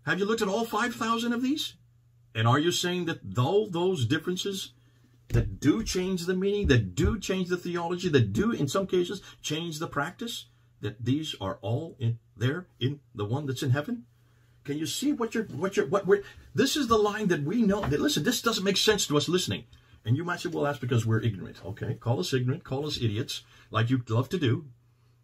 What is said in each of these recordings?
Have you looked at all 5,000 of these? And are you saying that all those differences that do change the meaning, that do change the theology, that do in some cases change the practice, that these are all in the one that's in heaven? Can you see what we're, this is the line that we know, that listen, this doesn't make sense to us listening. And you might say, well, that's because we're ignorant. Okay, call us ignorant, call us idiots, like you love to do.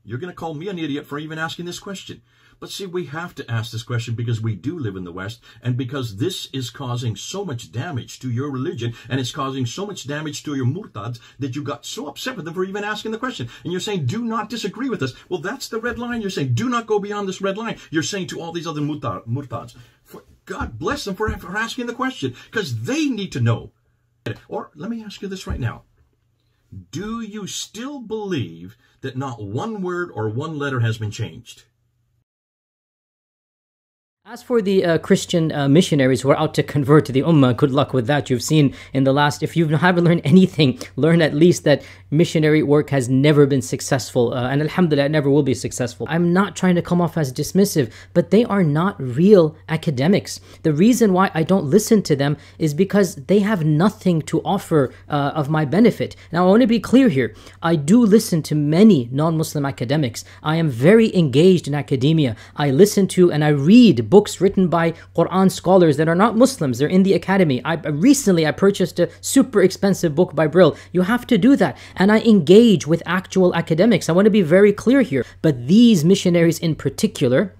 You're going to call me an idiot for even asking this question. But see, we have to ask this question because we do live in the West, and because this is causing so much damage to your religion, and it's causing so much damage to your murtads, that you got so upset with them for even asking the question. And you're saying, do not disagree with us. Well, that's the red line. You're saying, do not go beyond this red line. You're saying to all these other murtads, God bless them for asking the question, because they need to know. Or let me ask you this right now. Do you still believe that not one word or one letter has been changed? As for the Christian missionaries who are out to convert to the Ummah, good luck with that. You've seen in the last, if you haven't learned anything, learn at least that missionary work has never been successful. And alhamdulillah, it never will be successful. I'm not trying to come off as dismissive, but they are not real academics. The reason why I don't listen to them is because they have nothing to offer of my benefit. Now, I want to be clear here. I do listen to many non-Muslim academics. I am very engaged in academia. I listen to and I read books written by Quran scholars that are not Muslims. They're in the academy. Recently I purchased a super expensive book by Brill. You have to do that. And I engage with actual academics. I want to be very clear here. But these missionaries in particular,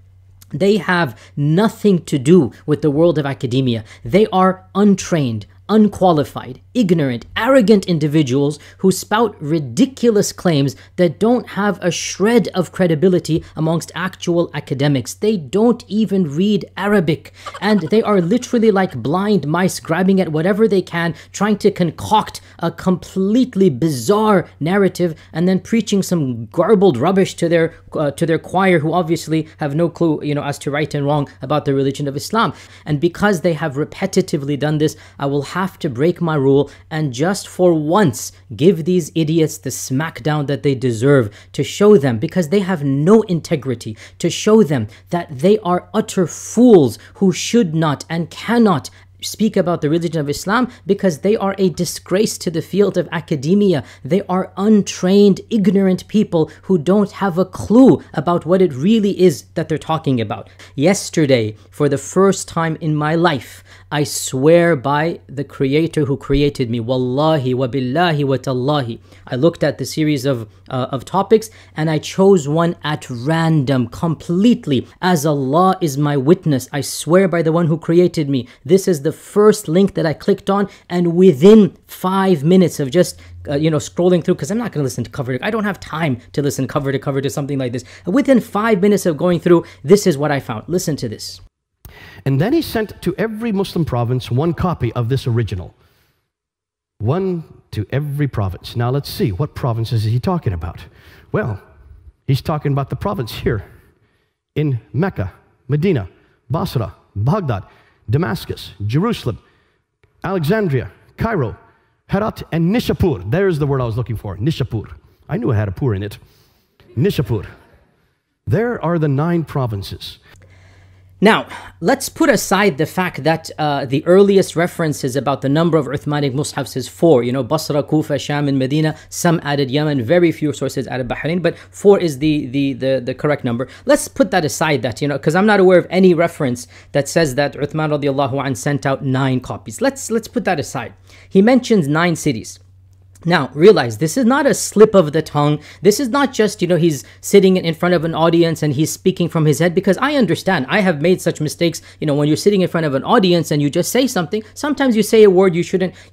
they have nothing to do with the world of academia. They are untrained, unqualified, ignorant, arrogant individuals who spout ridiculous claims that don't have a shred of credibility amongst actual academics. They don't even read Arabic, and they are literally like blind mice grabbing at whatever they can, trying to concoct a completely bizarre narrative and then preaching some garbled rubbish to their choir, who obviously have no clue, as to right and wrong about the religion of Islam. And because they have repetitively done this, I will have to break my rule and just for once give these idiots the smackdown that they deserve, to show them, because they have no integrity, to show them that they are utter fools who should not and cannot speak about the religion of Islam, because they are a disgrace to the field of academia. They are untrained, ignorant people who don't have a clue about what it really is that they're talking about. Yesterday, for the first time in my life, I swear by the Creator who created me, wallahi wa billahi wa tallahi, I looked at the series of topics and I chose one at random, completely. As Allah is my witness, I swear by the one who created me, this is the first link that I clicked on, and within 5 minutes of just scrolling through, because I'm not going to listen to cover to, I don't have time to listen cover to cover to something like this. Within 5 minutes of going through, this is what I found. Listen to this. And then he sent to every Muslim province one copy of this original. One to every province. Now let's see, what provinces is he talking about? Well, he's talking about the province here in Mecca, Medina, Basra, Baghdad, Damascus, Jerusalem, Alexandria, Cairo, Herat, and Nishapur. There's the word I was looking for, Nishapur. I knew it had a pur in it. Nishapur. There are the 9 provinces. Now, let's put aside the fact that the earliest references about the number of Uthmanic Mus'hafs is 4. Basra, Kufa, Sham, and Medina. Some added Yemen, very few sources added Bahrain, but 4 is the correct number. Let's put that aside, because I'm not aware of any reference that says that Uthman radiallahu anh sent out 9 copies. Let's put that aside. He mentions 9 cities. Now, realize this is not a slip of the tongue. This is not just, he's sitting in front of an audience and he's speaking from his head, because I understand. I have made such mistakes, when you're sitting in front of an audience and you just say something, sometimes you say a word you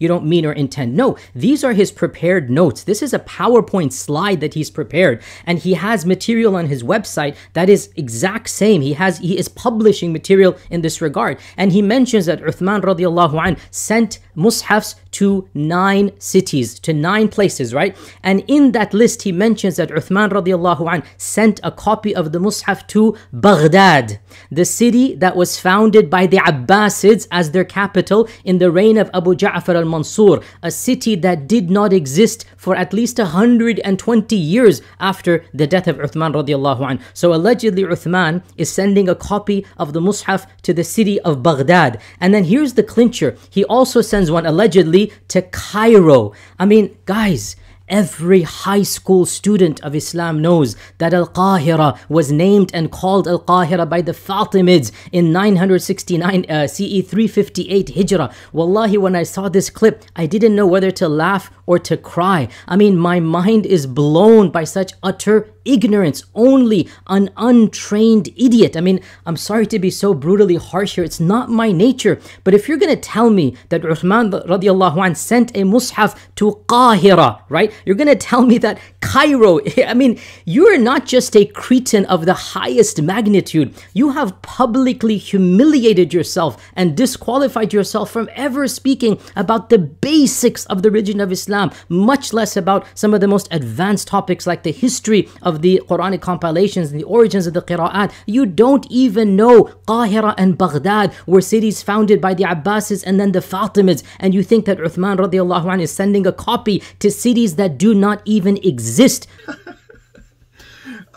don't mean or intend. No, these are his prepared notes. This is a PowerPoint slide that he's prepared, and he has material on his website that is exact same. He is publishing material in this regard, and he mentions that Uthman radiallahu anh sent mushafs to 9 cities, to in 9 places, right? And in that list, he mentions that Uthman radiallahu anh sent a copy of the Mus'haf to Baghdad, the city that was founded by the Abbasids as their capital in the reign of Abu Ja'far al-Mansur, a city that did not exist for at least 120 years after the death of Uthman radiallahu anh. So allegedly Uthman is sending a copy of the Mus'haf to the city of Baghdad. And then here's the clincher. He also sends one allegedly to Cairo. I mean, guys, every high school student of Islam knows that Al-Qahira was named and called Al-Qahira by the Fatimids in 969 CE 358 Hijrah. Wallahi, when I saw this clip, I didn't know whether to laugh or to cry. I mean, my mind is blown by such utter ignorance. Only an untrained idiot. I mean, I'm sorry to be so brutally harsh here. It's not my nature. But if you're going to tell me that Uthman radiallahu anh sent a Mus'haf to Qahira, right? You're going to tell me that Cairo, I mean, you're not just a cretin of the highest magnitude. You have publicly humiliated yourself and disqualified yourself from ever speaking about the basics of the religion of Islam, much less about some of the most advanced topics like the history of the Quranic compilations and the origins of the Qira'at. You don't even know Qahira and Baghdad were cities founded by the Abbasids and then the Fatimids, and you think that Uthman radiallahu anh is sending a copy to cities that do not even exist.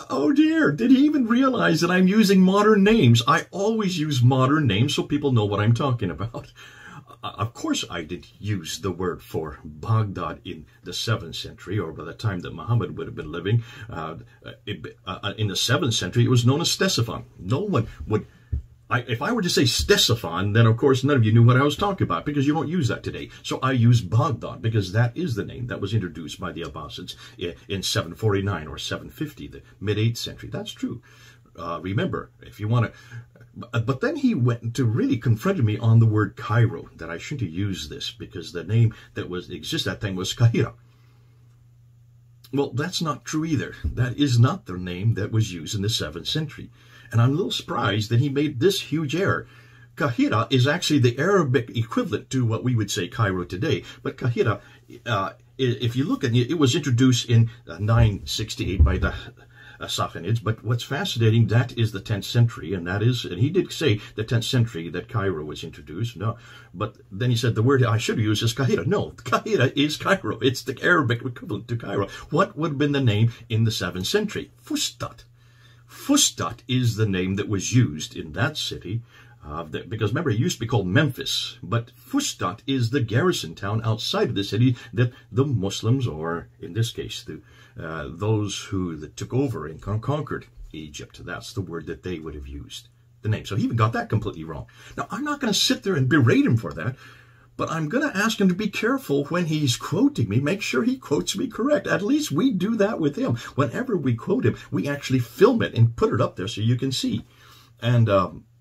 Oh dear, did he even realize that I'm using modern names? I always use modern names so people know what I'm talking about. Of course I did use the word for Baghdad in the 7th century, or by the time that Muhammad would have been living. In the 7th century, it was known as Ctesiphon. No one would... if I were to say Ctesiphon, then of course none of you knew what I was talking about, because you don't use that today. So I use Baghdad, because that is the name that was introduced by the Abbasids in 749 or 750, the mid-8th century. That's true. Remember, if you want to... But then he went to really confronted me on the word Cairo, that I shouldn't have used this, because the name that exists that time was Qahira. Well, that's not true either. That is not the name that was used in the 7th century. And I'm a little surprised that he made this huge error. Qahira is actually the Arabic equivalent to what we would say Cairo today. But Qahira, if you look at it, it was introduced in 968 by the Safavids. But what's fascinating, that is the 10th century, and he did say the 10th century that Cairo was introduced. No, but then he said the word I should use is Qahira. No, Qahira is Cairo. It's the Arabic equivalent to Cairo. What would have been the name in the 7th century? Fustat. Fustat is the name that was used in that city, because remember, it used to be called Memphis, but Fustat is the garrison town outside of the city that the Muslims, or in this case, those who took over and conquered Egypt, that's the word that they would have used, the name. So he even got that completely wrong. Now, I'm not going to sit there and berate him for that, but I'm going to ask him to be careful when he's quoting me. Make sure he quotes me correct. At least we do that with him. Whenever we quote him, we actually film it and put it up there so you can see. And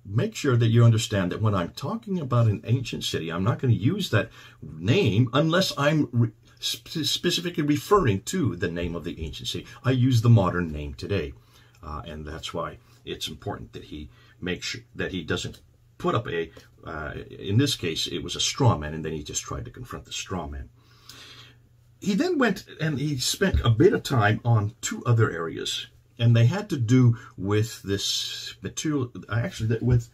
make sure that you understand that when I'm talking about an ancient city, I'm not going to use that name unless I'm specifically referring to the name of the ancient city. I use the modern name today. And that's why it's important that he makes sure that he doesn't put up in this case, it was a straw man, and then he just tried to confront the straw man. He then went and he spent a bit of time on 2 other areas, and they had to do with this material, actually, with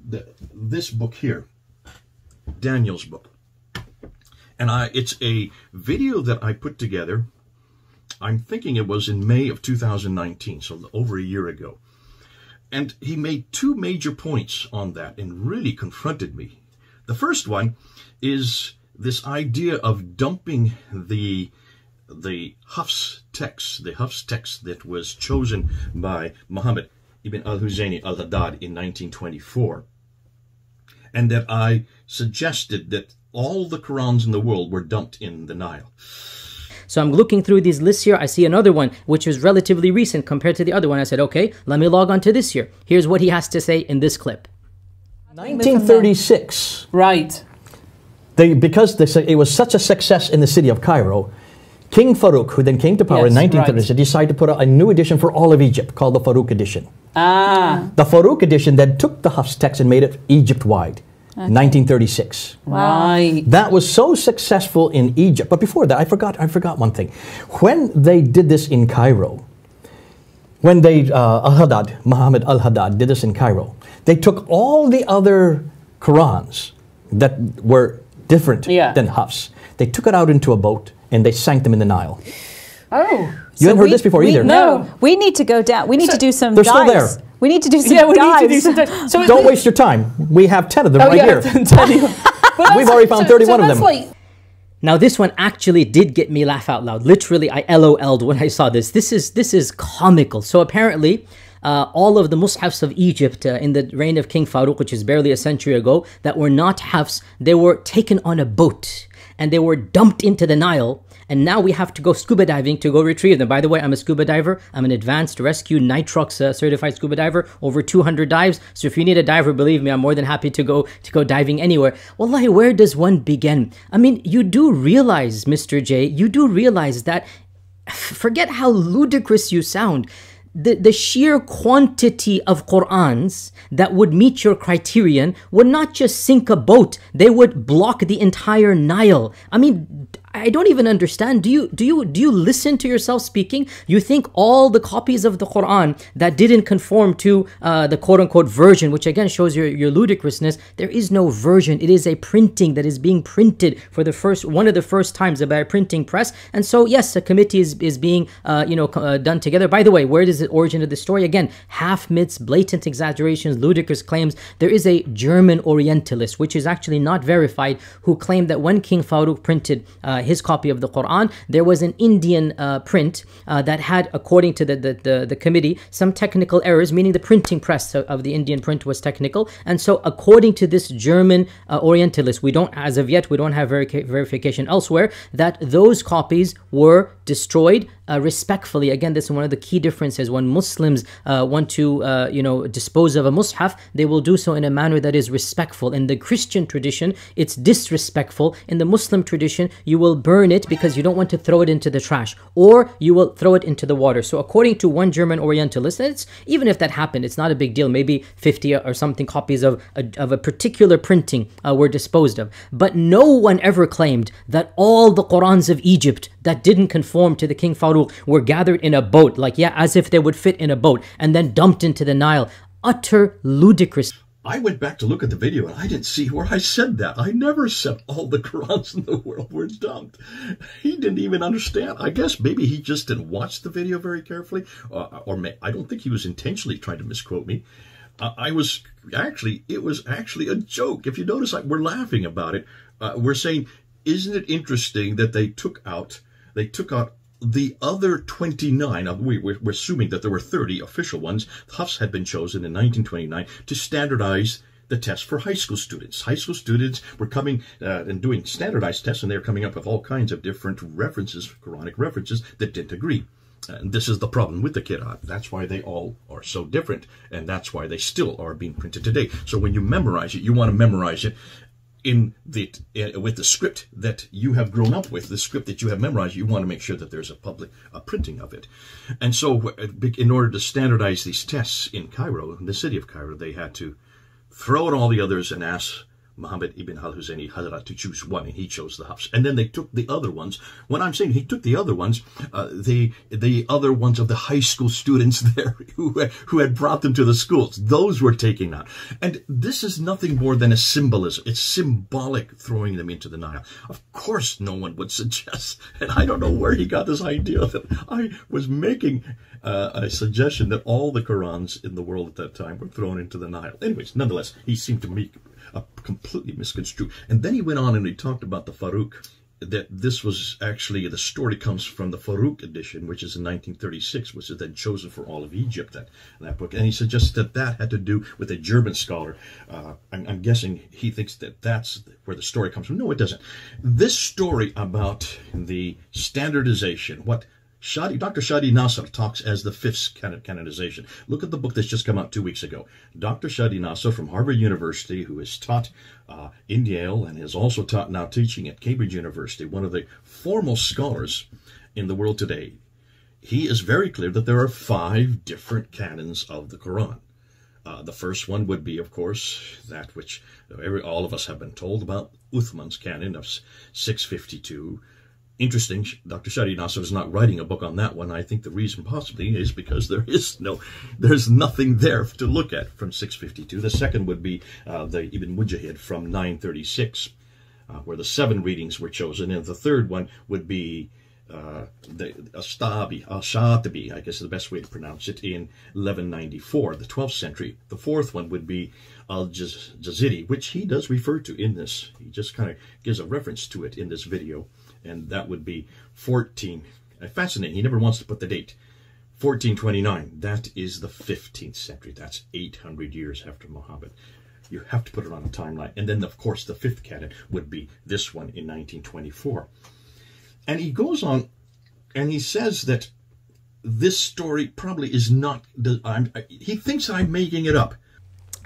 this book here, Daniel's book. And it's a video that I put together, I'm thinking it was in May of 2019, so over a year ago. And he made 2 major points on that and really confronted me. The first one is this idea of dumping the Hafs text, that was chosen by Muhammad ibn al-Huzayni al-Haddad in 1924. And that I suggested that all the Qurans in the world were dumped in the Nile. So I'm looking through these lists here. I see another one, which is relatively recent compared to the other one. I said, okay, let me log on to this here. Here's what he has to say in this clip. 1936. Right. Because it was such a success in the city of Cairo, King Farouk, who then came to power in 1936, decided to put out a new edition for all of Egypt called the Farouk edition. The Farouk edition then took the Hafs text and made it Egypt-wide. 1936. Right. That was so successful in Egypt. But before that, I forgot one thing. When they did this in Cairo, when they, Al-Haddad, Muhammad Al-Haddad did this in Cairo, they took all the other Qurans that were different than Hafs. They took it out into a boat and they sank them in the Nile. Oh. You hadn't heard this before either. No. We need to go down. We need to do some they're dives. still there. We need to do some Yeah, we dives. need to do some dives. So Don't waste your time. We have 10 of them right here. We've already found 31 of them. Now this one actually did get me laugh out loud. Literally, I LOL'd when I saw this. This is comical. So apparently, all of the mushafs of Egypt in the reign of King Farouk, which is barely a century ago, that were not hafs, they were taken on a boat and they were dumped into the Nile. And now we have to go scuba diving to go retrieve them. By the way, I'm a scuba diver. I'm an advanced rescue nitrox certified scuba diver, over 200 dives. So if you need a diver, believe me, I'm more than happy to go diving anywhere. Wallahi, where does one begin? I mean, you do realize, Mr. J, you do realize that, forget how ludicrous you sound, the sheer quantity of Qur'ans that would meet your criterion would not just sink a boat, they would block the entire Nile. I mean, I don't even understand. Do you listen to yourself speaking? You think all the copies of the Quran that didn't conform to the quote-unquote version, which again shows your ludicrousness, there is no version. It is a printing that is being printed for one of the first times by a printing press. And so yes, a committee is being done together. By the way, where is the origin of the story? Again, half myths, blatant exaggerations, ludicrous claims. There is a German Orientalist, which is actually not verified, who claimed that when King Farouk printed his copy of the Quran, there was an Indian print that had, according to the committee, some technical errors, meaning the printing press of the Indian print was technical. And so according to this German Orientalist, as of yet, we don't have verification elsewhere, that those copies were destroyed respectfully. Again, this is one of the key differences. When Muslims want to dispose of a mushaf, they will do so in a manner that is respectful. In the Christian tradition, it's disrespectful. In the Muslim tradition, you will burn it because you don't want to throw it into the trash, or you will throw it into the water. So according to one German Orientalist, even if that happened, it's not a big deal. Maybe 50 or something copies of a particular printing were disposed of. But no one ever claimed that all the Qurans of Egypt that didn't conform to the King Farouk were gathered in a boat, as if they would fit in a boat, and then dumped into the Nile. Utter ludicrous. I went back to look at the video and I didn't see where I said that. I never said all the Qurans in the world were dumped. He didn't even understand. I guess maybe he just didn't watch the video very carefully, or I don't think he was intentionally trying to misquote me. It was actually a joke. If you notice, we're laughing about it. We're saying, isn't it interesting that they took out the other 29, we're assuming that there were 30 official ones. Hafs had been chosen in 1929 to standardize the test for high school students. High school students were coming and doing standardized tests, and they were coming up with all kinds of different references, Quranic references, that didn't agree. And this is the problem with the Qira'at. That's why they all are so different, and that's why they still are being printed today. So when you memorize it, you want to memorize it with the script that you have grown up with, the script that you have memorized. You want to make sure that there's a printing of it. And so in order to standardize these tests in Cairo, in the city of Cairo, they had to throw out all the others and ask Muhammad ibn al-Husayni Hazrat to choose one, and he chose the Hafs. And then they took the other ones. When I'm saying he took the other ones, the other ones of the high school students there who had brought them to the schools, those were taken out. And this is nothing more than a symbolism. It's symbolic, throwing them into the Nile. Of course, no one would suggest, and I don't know where he got this idea that I was making a suggestion that all the Qurans in the world at that time were thrown into the Nile. Anyways, nonetheless, he seemed to make completely misconstrued. And then he went on and he talked about the Farouk, that this was actually, the story comes from the Farouk edition, which is in 1936, which is then chosen for all of Egypt, that book. And he suggests that had to do with a German scholar. I'm guessing he thinks that that's where the story comes from. No, it doesn't. This story about the standardization, what Dr. Shadi Nasser talks as the fifth canonization. Look at the book that's just come out 2 weeks ago. Dr. Shadi Nasser from Harvard University, who has taught in Yale and is also now teaching at Cambridge University, one of the foremost scholars in the world today. He is very clear that there are 5 different canons of the Quran. The first one would be, of course, that which all of us have been told about, Uthman's canon of 652. Interesting, Dr. Shadi Nasser is not writing a book on that one. I think the reason possibly is because there's nothing there to look at from 652. The second would be the Ibn Mujahid from 936, where the 7 readings were chosen. And the third one would be the Shatibi, I guess is the best way to pronounce it, in 1194, the 12th century. The fourth one would be Al-Jaziri, which he does refer to in this. He just kind of gives a reference to it in this video. And that would be 14. Fascinating. He never wants to put the date. 1429. That is the 15th century. That's 800 years after Muhammad. You have to put it on a timeline. And then, of course, the fifth canon would be this one in 1924. And he goes on and he says that this story probably is not... he thinks that I'm making it up.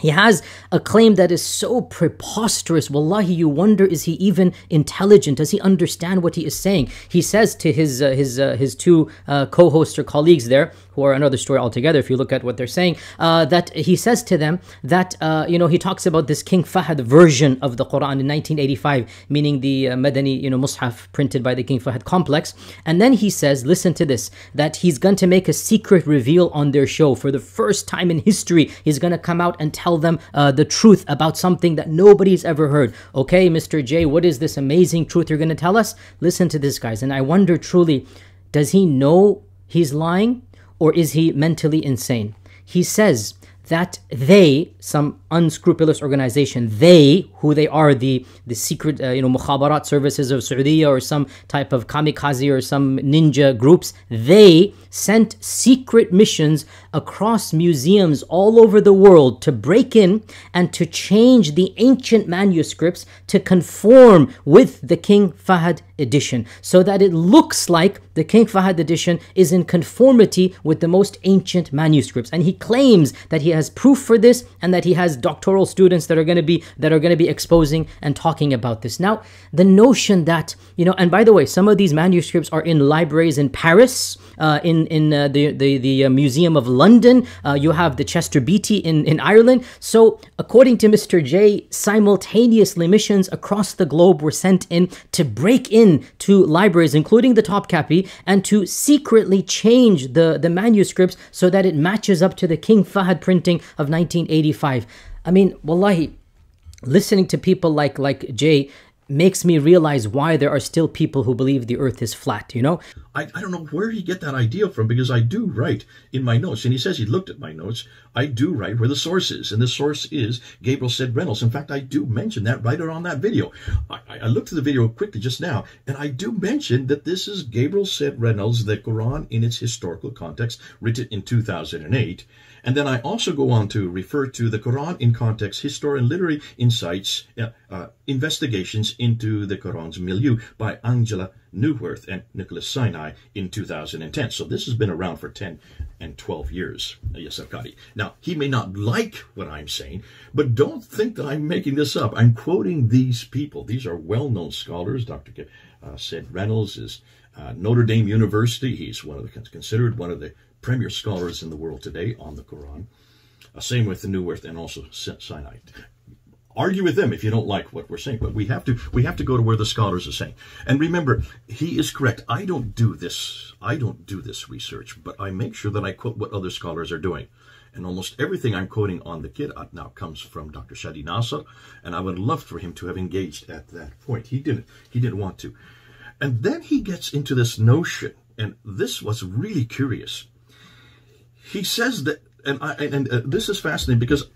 He has a claim that is so preposterous. Wallahi, you wonder, is he even intelligent? Does he understand what he is saying? He says to his two co-hosts or colleagues there, who are another story altogether, if you look at what they're saying, that he says to them that, he talks about this King Fahd version of the Quran in 1985, meaning the Madani, Mus'haf printed by the King Fahd complex. And then he says, listen to this, that he's going to make a secret reveal on their show. For the first time in history, he's going to come out and tell them the truth about something that nobody's ever heard. Okay, Mr. J, what is this amazing truth you're going to tell us? Listen to this, guys. And I wonder truly, does he know he's lying? Or is he mentally insane? He says that they, some unscrupulous organization, they, who they are, the secret, mukhabarat services of Saudi or some type of kamikaze or some ninja groups, they sent secret missions across museums all over the world to break in and to change the ancient manuscripts to conform with the King Fahd edition, so that it looks like the King Fahd edition is in conformity with the most ancient manuscripts. And he claims that he has proof for this and that he has doctoral students that are going to be exposing and talking about this. Now, the notion that, and by the way, some of these manuscripts are in libraries in Paris, in the Museum of London. You have the Chester Beatty in Ireland. So according to Mr. J, simultaneously missions across the globe were sent in to break in to libraries, including the Topkapi, and to secretly change the manuscripts so that it matches up to the King Fahd printing of 1985. I mean, wallahi, listening to people like Jay makes me realize why there are still people who believe the earth is flat, I don't know where he get that idea from, because I do write in my notes, and he says he looked at my notes. I do write where the source is, and the source is Gabriel Said Reynolds. In fact, I do mention that right on that video. I looked at the video quickly just now, and I do mention that this is Gabriel Said Reynolds, the Quran in its historical context, written in 2008. And then I also go on to refer to the Quran in Context, History and Literary Insights, Investigations into the Quran's Milieu by Angela Newworth and Nicholas Sinai in 2010. So this has been around for 10 and 12 years, Yasir Qadhi. Now, he may not like what I'm saying, but don't think that I'm making this up. I'm quoting these people. These are well-known scholars. Dr. Said Reynolds is Notre Dame University. He's considered one of the premier scholars in the world today on the Quran. Same with the Newworth and also Sinai. Argue with them if you don't like what we're saying, but we have to go to where the scholars are saying. And remember, he is correct. I don't do this research, but I make sure that I quote what other scholars are doing. And almost everything I'm quoting on the Qid'at now comes from Dr. Shadi Nasser, and I would love for him to have engaged at that point. He didn't want to. And then he gets into this notion, and this was really curious. He says that, and this is fascinating, because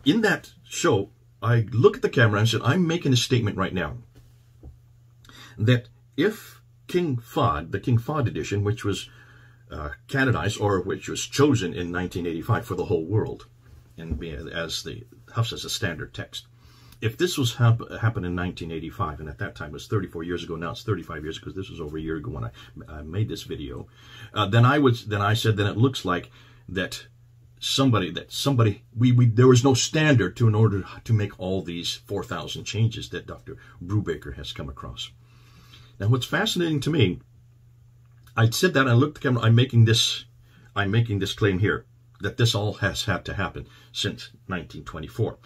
in that show, I look at the camera and said, I'm making a statement right now that if King Fahd, the King Fahd edition, which was canonized, or which was chosen in 1985 for the whole world, and as the Hafs as a standard text, if this was happened in 1985, and at that time it was 34 years ago, now it's 35 years because this was over a year ago when I made this video, then I said it looks like that there was no standard in order to make all these 4,000 changes that Dr. Brubaker has come across. Now, what's fascinating to me, I said that, I looked at the camera, I'm making this claim here. that this all has had to happen since 1924.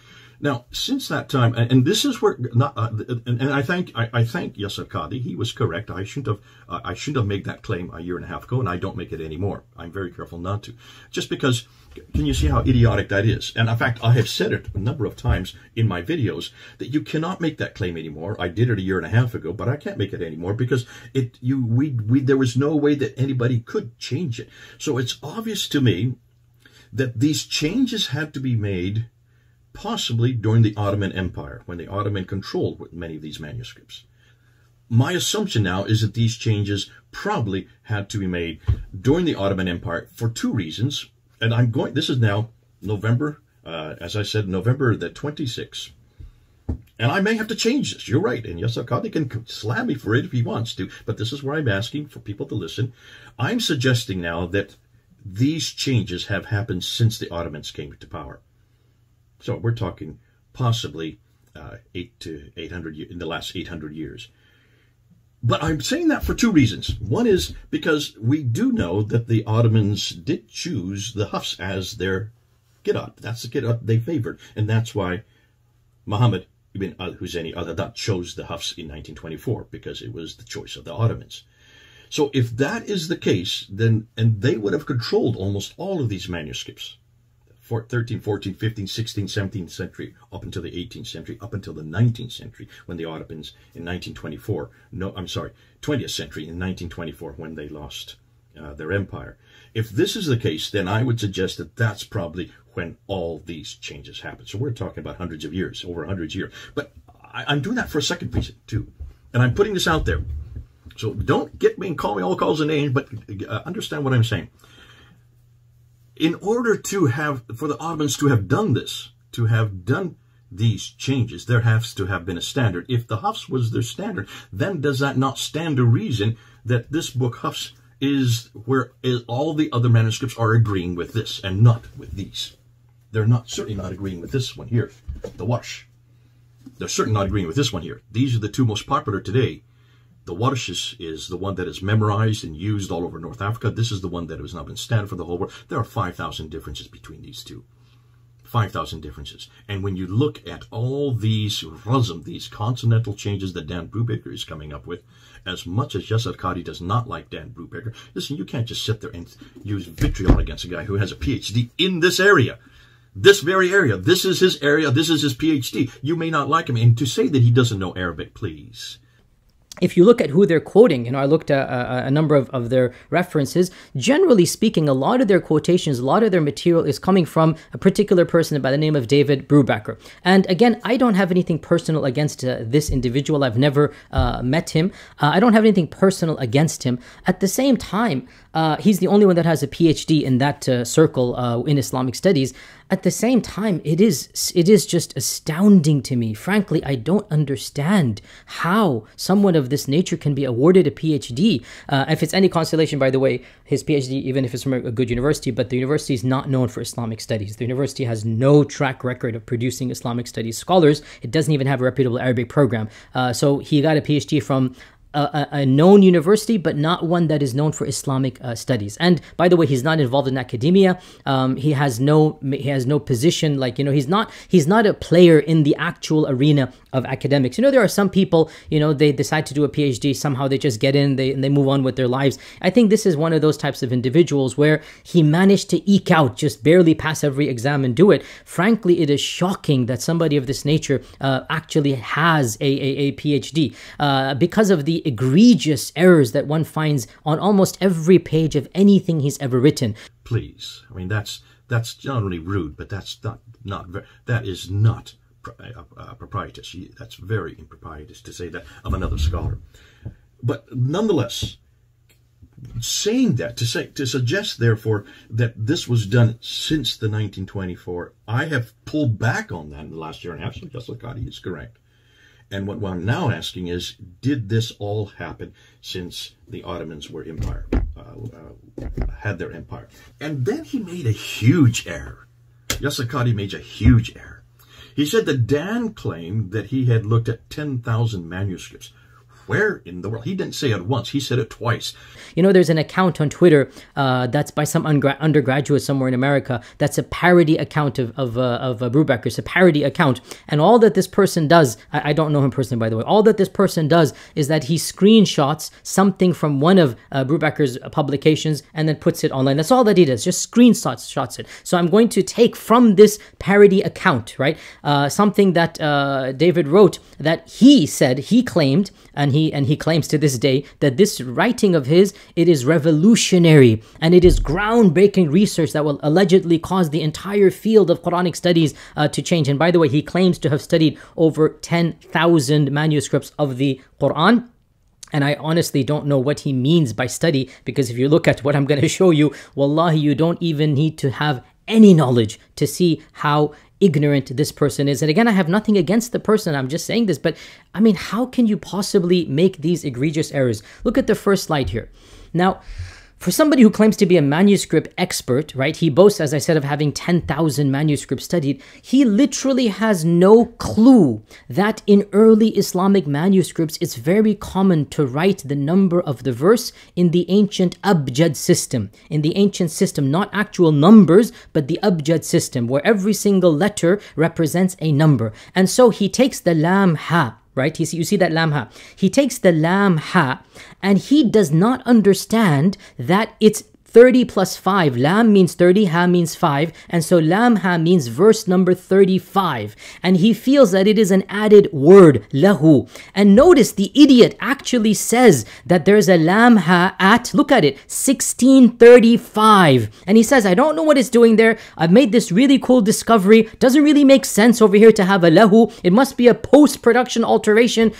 Now, since that time, and this is where, and I thank Yasir Qadhi. He was correct. I shouldn't have made that claim a year and a half ago, and I don't make it anymore. I'm very careful not to, just because. Can you see how idiotic that is? And in fact, I have said it a number of times in my videos that you cannot make that claim anymore. I did it a year and a half ago, but I can't make it anymore because there was no way that anybody could change it. So it's obvious to me that these changes had to be made possibly during the Ottoman Empire, when the Ottoman controlled many of these manuscripts. My assumption now is that these changes probably had to be made during the Ottoman Empire for two reasons. And this is now November, as I said, November the 26th. And I may have to change this. You're right. And Yasir Qadhi can slam me for it if he wants to. But this is where I'm asking for people to listen. I'm suggesting now that these changes have happened since the Ottomans came to power. So we're talking possibly 800 to 800 in the last 800 years. But I'm saying that for two reasons. One is because we do know that the Ottomans did choose the Hafs as their qira'at. That's the qira'at they favored. And that's why Muhammad ibn al-Husayni al-Haddad chose the Hafs in 1924, because it was the choice of the Ottomans. So if that is the case, then, and they would have controlled almost all of these manuscripts, 13th, 14th, 15th, 16th, 17th century, up until the 18th century, up until the 19th century, when the Ottomans in 20th century in 1924, when they lost their empire. If this is the case, then I would suggest that that's probably when all these changes happened. So we're talking about hundreds of years, over hundreds of years. But I'm doing that for a second reason, too. And I'm putting this out there. So don't get me and call me all calls and names, but understand what I'm saying. In order for the Ottomans to have done this, to have done these changes, there has to have been a standard. If the Hafs was their standard, then does that not stand to reason that this book Hafs is where all the other manuscripts are agreeing with this and not with these? They're certainly not agreeing with this one here, the Warsh. They're certainly not agreeing with this one here. These are the two most popular today. The Warsh is the one that is memorized and used all over North Africa. This is the one that has now been standard for the whole world. There are 5,000 differences between these two. 5,000 differences. And when you look at all these razm, these consonantal changes that Dan Brubaker is coming up with, as much as Yasir Qadhi does not like Dan Brubaker, listen, you can't just sit there and use vitriol against a guy who has a PhD in this area. This very area. This is his area. This is his PhD. You may not like him. And to say that he doesn't know Arabic, please. If you look at who they're quoting, I looked at a number of their references. Generally speaking, a lot of their quotations, a lot of their material is coming from a particular person by the name of David Brubaker. And again, I don't have anything personal against this individual. I've never met him. I don't have anything personal against him. At the same time, he's the only one that has a PhD in that circle in Islamic studies. At the same time, it is just astounding to me. Frankly, I don't understand how someone of this nature can be awarded a PhD. If it's any consolation, by the way, his PhD, even if it's from a good university, but the university is not known for Islamic studies. The university has no track record of producing Islamic studies scholars. It doesn't even have a reputable Arabic program. So he got a PhD from a known university, but not one that is known for Islamic studies. And by the way, he's not involved in academia. He has no position. Like, he's not a player in the actual arena of academics. There are some people, they decide to do a PhD, somehow they just get in, and they move on with their lives. I think this is one of those types of individuals where he managed to eke out, just barely pass every exam and do it. Frankly, it is shocking that somebody of this nature actually has a PhD because of the egregious errors that one finds on almost every page of anything he's ever written. Please, that's generally rude, but that is not proprietous. That's very improprietous to say that of another scholar. But nonetheless, saying that, to suggest therefore that this was done since the 1924, I have pulled back on that in the last year and a half. So Yasir Qadhi is correct. And what I'm now asking is, did this all happen since the Ottomans were empire, had their empire? And then he made a huge error. Yasir Qadhi made a huge error. He said that Dan claimed that he had looked at 10,000 manuscripts. Where in the world? He didn't say it once. He said it twice. You know, there's an account on Twitter that's by some undergraduate somewhere in America. That's a parody account of Brubaker. It's a parody account. And all that this person does, I don't know him personally, by the way. All that this person does is that he screenshots something from one of Brubaker's publications and then puts it online. That's all that he does, just screenshots it. So I'm going to take from this parody account, right, something that David wrote that he said, he claimed, and he claims to this day that this writing of his, it is revolutionary and it is groundbreaking research that will allegedly cause the entire field of Quranic studies to change. And by the way, he claims to have studied over 10,000 manuscripts of the Quran. And I honestly don't know what he means by study, because if you look at what I'm going to show you, wallahi, you don't even need to have any knowledge to see how ignorant this person is. And again, I have nothing against the person, I'm just saying this, but I mean, how can you possibly make these egregious errors? Look at the first slide here. Now, for somebody who claims to be a manuscript expert, right, he boasts, as I said, of having 10,000 manuscripts studied. He literally has no clue that in early Islamic manuscripts, it's very common to write the number of the verse in the ancient abjad system. In the ancient system, not actual numbers, but the abjad system, where every single letter represents a number. And so he takes the lam ha, right? You see that lam ha. He takes the lam ha and he does not understand that it's 30 plus 5. Lam means 30, ha means 5. And so lam ha means verse number 35. And he feels that it is an added word, lahu. And notice the idiot actually says that there's a lam ha at, look at it, 1635. And he says, I don't know what it's doing there. I've made this really cool discovery. Doesn't really make sense over here to have a lahu. It must be a post-production alteration,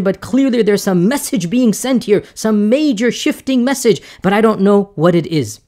but clearly there's some message being sent here, some major shifting message, but I don't know what it is.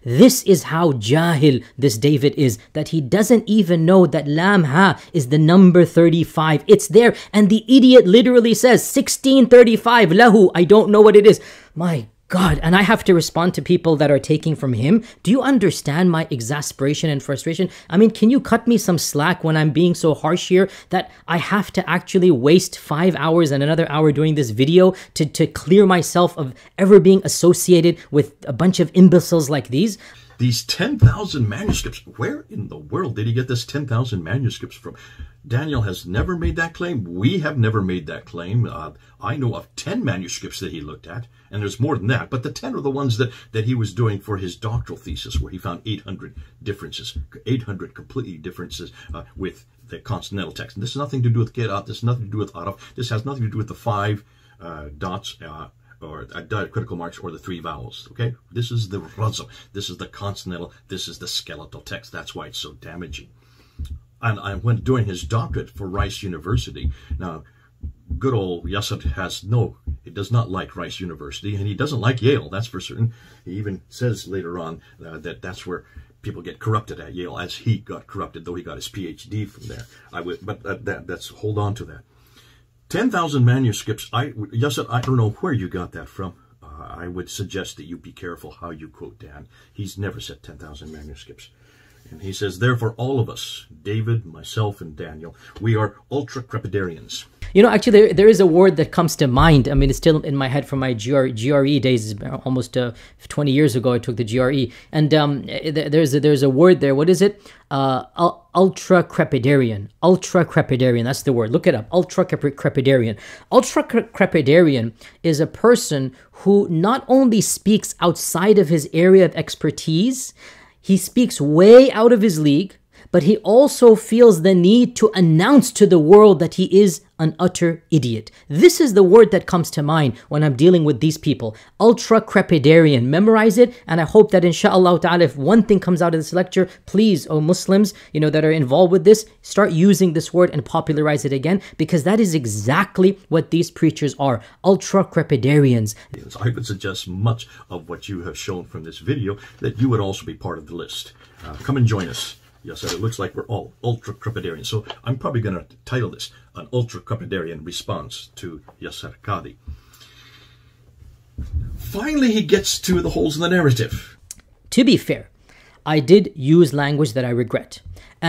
This is how jahil this David is, that he doesn't even know that lam ha is the number 35. It's there, and the idiot literally says 1635 lahu. I don't know what it is. My God, and I have to respond to people that are taking from him. Do you understand my exasperation and frustration? I mean, can you cut me some slack when I'm being so harsh here that I have to actually waste 5 hours and another hour doing this video to clear myself of ever being associated with a bunch of imbeciles like these? These 10,000 manuscripts, where in the world did he get this 10,000 manuscripts from? Daniel has never made that claim. We have never made that claim. I know of 10 manuscripts that he looked at, and there's more than that, but the 10 are the ones that he was doing for his doctoral thesis, where he found 800 differences, 800 completely differences with the consonantal text. And this has nothing to do with Qira'at, this has nothing to do with Araf, this has nothing to do with the 5 dots, or diacritical marks, or the 3 vowels, okay? This is the razm, this is the consonantal, this is the skeletal text. That's why it's so damaging. And I went doing his doctorate for Rice University. Now, good old Yasir he does not like Rice University, and he doesn't like Yale, that's for certain. He even says later on that that's where people get corrupted at Yale, as he got corrupted, though he got his PhD from there. That's hold on to that. 10,000 manuscripts. Yasir, I don't know where you got that from. I would suggest that you be careful how you quote Dan. He's never said 10,000 manuscripts. And he says, therefore, all of us, David, myself, and Daniel, we are ultra-crepidarians. You know, actually, there is a word that comes to mind. I mean, it's still in my head from my GRE days. Almost 20 years ago, I took the GRE. And there's a word there. What is it? Ultra-crepidarian. Ultra-crepidarian. That's the word. Look it up. Ultra-crepidarian. Ultra-crepidarian is a person who not only speaks outside of his area of expertise, he speaks way out of his league, but he also feels the need to announce to the world that he is an utter idiot. This is the word that comes to mind when I'm dealing with these people. Ultra-crepidarian. Memorize it, and I hope that inshallah ta'ala, if one thing comes out of this lecture, please, oh Muslims, you know, that are involved with this, start using this word and popularize it again, because that is exactly what these preachers are. Ultra-crepidarians. I would suggest much of what you have shown from this video, that you would also be part of the list. Come and join us. Yes, it looks like we're all ultra-crepidarians. So I'm probably going to title this an ultra-crepidarian response to Yasir Qadhi. Finally, he gets to the holes in the narrative. To be fair, I did use language that I regret.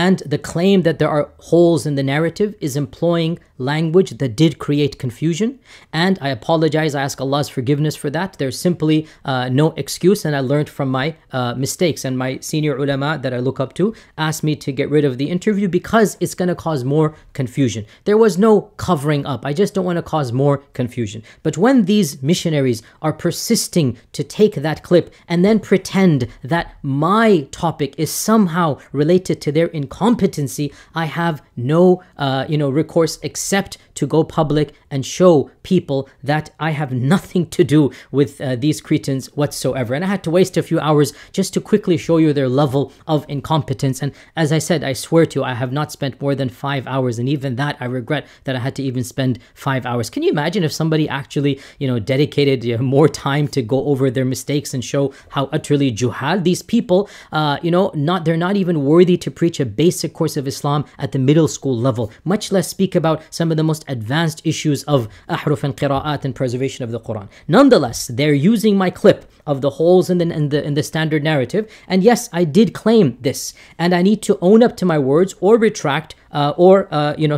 And the claim that there are holes in the narrative is employing language that did create confusion. And I apologize, I ask Allah's forgiveness for that. There's simply no excuse, and I learned from my mistakes. And my senior ulama that I look up to asked me to get rid of the interview because it's going to cause more confusion. There was no covering up. I just don't want to cause more confusion. But when these missionaries are persisting to take that clip and then pretend that my topic is somehow related to their incompetency, I have no recourse except to go public and show people that I have nothing to do with these Cretans whatsoever. And I had to waste a few hours just to quickly show you their level of incompetence. And as I said, I swear to you, I have not spent more than 5 hours, and even that I regret that I had to even spend 5 hours. Can you imagine if somebody actually dedicated more time to go over their mistakes and show how utterly juhal these people, they're not even worthy to preach a basic course of Islam at the middle school level, much less speak about some of the most advanced issues of ahruf and qira'at and preservation of the Quran. Nonetheless, they're using my clip of the holes in the standard narrative, and yes, I did claim this, and I need to own up to my words or retract or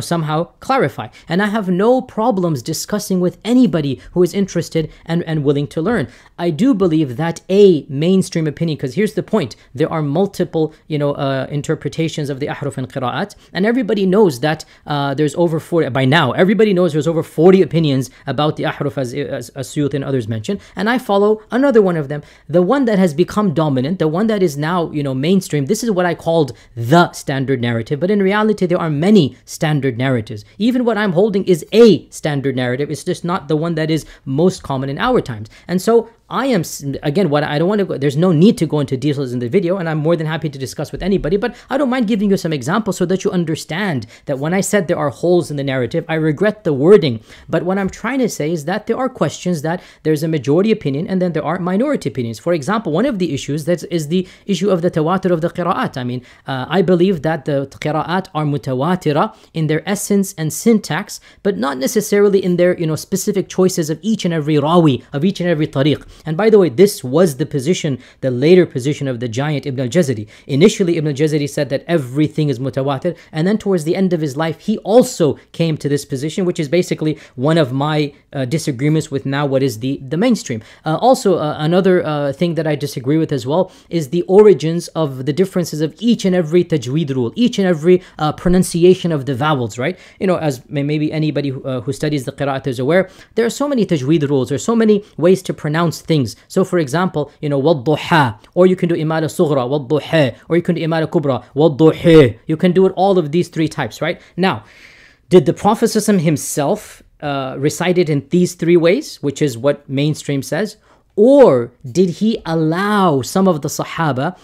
somehow clarify. And I have no problems discussing with anybody who is interested and willing to learn. I do believe that a mainstream opinion, because here's the point, there are multiple interpretations of the ahruf and qira'at, and everybody knows that there's over 40, by now everybody knows there's over 40 opinions about the ahruf, as Suyuti and others mentioned, and I follow another one of them. The one that has become dominant, the one that is now mainstream, this is what I called the standard narrative, but in reality there are many standard narratives. Even what I'm holding is a standard narrative. It's just not the one that is most common in our times. And so I am, again, what I don't want to go, there's no need to go into details in the video, and I'm more than happy to discuss with anybody, but I don't mind giving you some examples so that you understand that when I said there are holes in the narrative, I regret the wording, but what I'm trying to say is that there are questions that there's a majority opinion and then there are minority opinions. For example, one of the issues that is the issue of the tawatur of the qira'at. I mean, I believe that the qira'at are mutawatira in their essence and syntax, but not necessarily in their specific choices of each and every rawi, of each and every tariq. And by the way, this was the position, the later position of the giant Ibn al-Jazari. Initially, Ibn al-Jazari said that everything is mutawatir, and then towards the end of his life, he also came to this position, which is basically one of my disagreements with now what is the mainstream. Another thing that I disagree with as well is the origins of the differences of each and every tajweed rule, each and every pronunciation of the vowels, right? As maybe anybody who studies the qira'at is aware, there are so many tajweed rules, there are so many ways to pronounce things. So for example, wad-duha, or you can do imala sughra, wad-duha, or you can do imala kubra, wad-duha. You can do it all of these three types, right? Now, did the Prophet ﷺ himself recite it in these three ways, which is what mainstream says? Or did he allow some of the Sahaba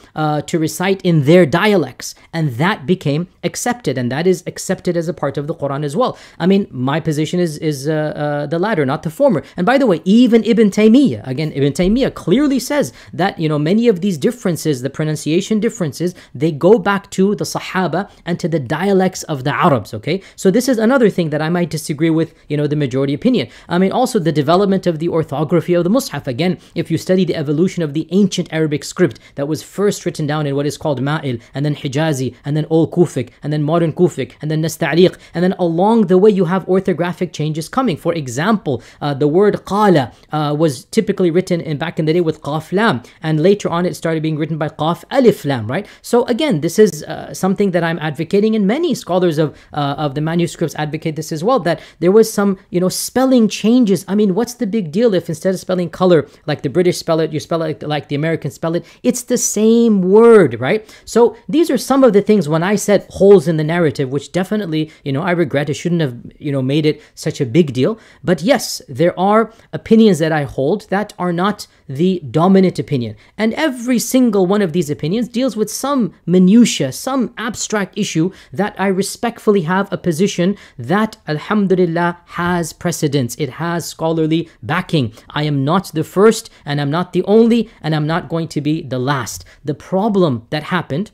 to recite in their dialects, and that became accepted, and that is accepted as a part of the Quran as well? I mean, my position is the latter, not the former. And by the way, even Ibn Taymiyyah clearly says that many of these differences, the pronunciation differences, they go back to the Sahaba and to the dialects of the Arabs. Okay, so this is another thing that I might disagree with the majority opinion. I mean, also the development of the orthography of the Mus'haf. Again, if you study the evolution of the ancient Arabic script that was first written down in what is called Ma'il, and then Hijazi, and then Old Kufic, and then Modern Kufic, and then Nasta'riq, and then along the way you have orthographic changes coming. For example, the word Qala was typically written back in the day with Qaf Lam, and later on it started being written by Qaf Alif Lam, right? So again, this is something that I'm advocating, and many scholars of the manuscripts advocate this as well, that there was some spelling changes. I mean, what's the big deal if instead of spelling color like the British spell it, you spell it like the Americans spell it? It's the same word, right? So these are some of the things when I said holes in the narrative, which definitely, I regret. It shouldn't have, made it such a big deal. But yes, there are opinions that I hold that are not the dominant opinion. And every single one of these opinions deals with some minutia, some abstract issue that I respectfully have a position that, alhamdulillah, has precedence. It has scholarly backing. I am not the first, and I'm not the only, and I'm not going to be the last. The problem that happened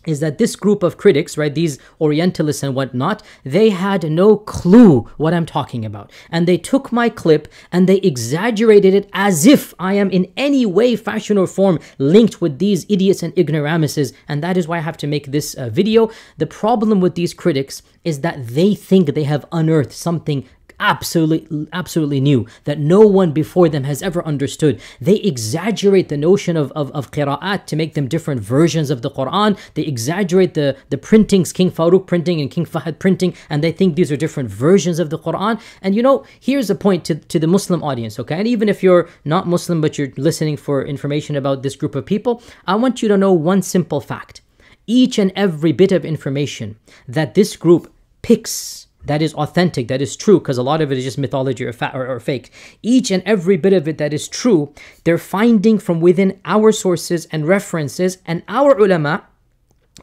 is that this group of critics, right, these Orientalists and whatnot, they had no clue what I'm talking about. And they took my clip and they exaggerated it as if I am in any way, fashion, or form linked with these idiots and ignoramuses. And that is why I have to make this video. The problem with these critics is that they think they have unearthed something absolutely new that no one before them has ever understood. They exaggerate the notion of qira'at to make them different versions of the Quran. They exaggerate the printings, King Farouk printing and King Fahd printing, and they think these are different versions of the Quran. And you know, here's a point to the Muslim audience, okay? And even if you're not Muslim but you're listening for information about this group of people, I want you to know one simple fact. Each and every bit of information that this group picks that is authentic, that is true, because a lot of it is just mythology or fake. Each and every bit of it that is true, they're finding from within our sources and references, and our ulama,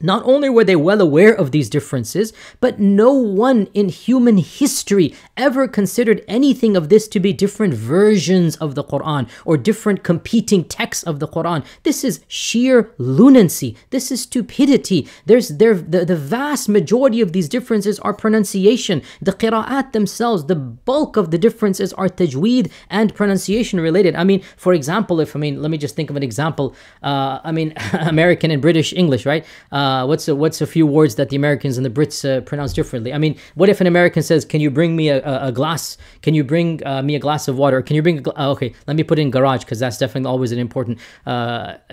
not only were they well aware of these differences, but no one in human history ever considered anything of this to be different versions of the Quran or different competing texts of the Quran. This is sheer lunacy. This is stupidity. The vast majority of these differences are pronunciation. The qira'at themselves, the bulk of the differences are tajweed and pronunciation related. I mean, for example, let me just think of an example. American and British English, right? What's a few words that the Americans and the Brits pronounce differently? I mean, what if an American says, "Can you bring me a glass? Can you bring me a glass of water? Can you bring okay, let me put in garage because that's definitely always an important.